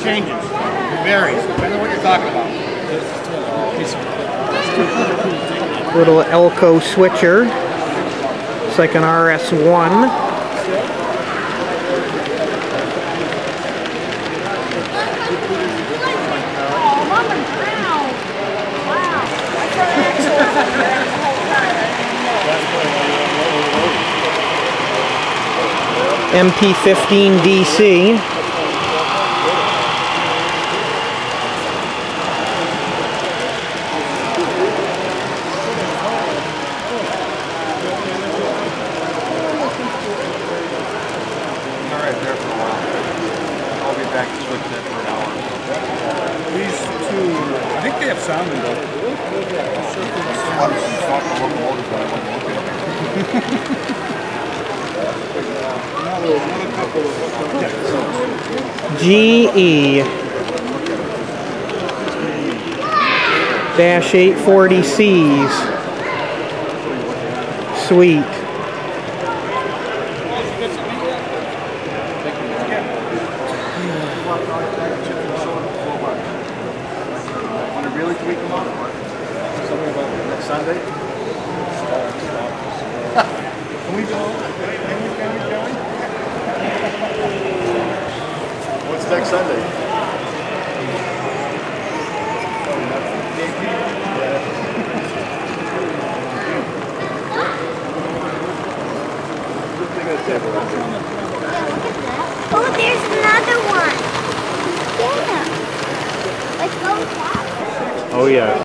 changes. It varies, depending on what you're talking about. Little Elco switcher. It's like an RS1. MP15 DC. Alright, there for a while. I'll be back to switch that for an hour. These two, I think they have sound in both. GE dash 840Cs. Sweet. Want to really tweak them up? Something about next Sunday? Can we go? Can we join? What's next Sunday? Oh, there's another one. Yeah. Let's go. Oh yeah.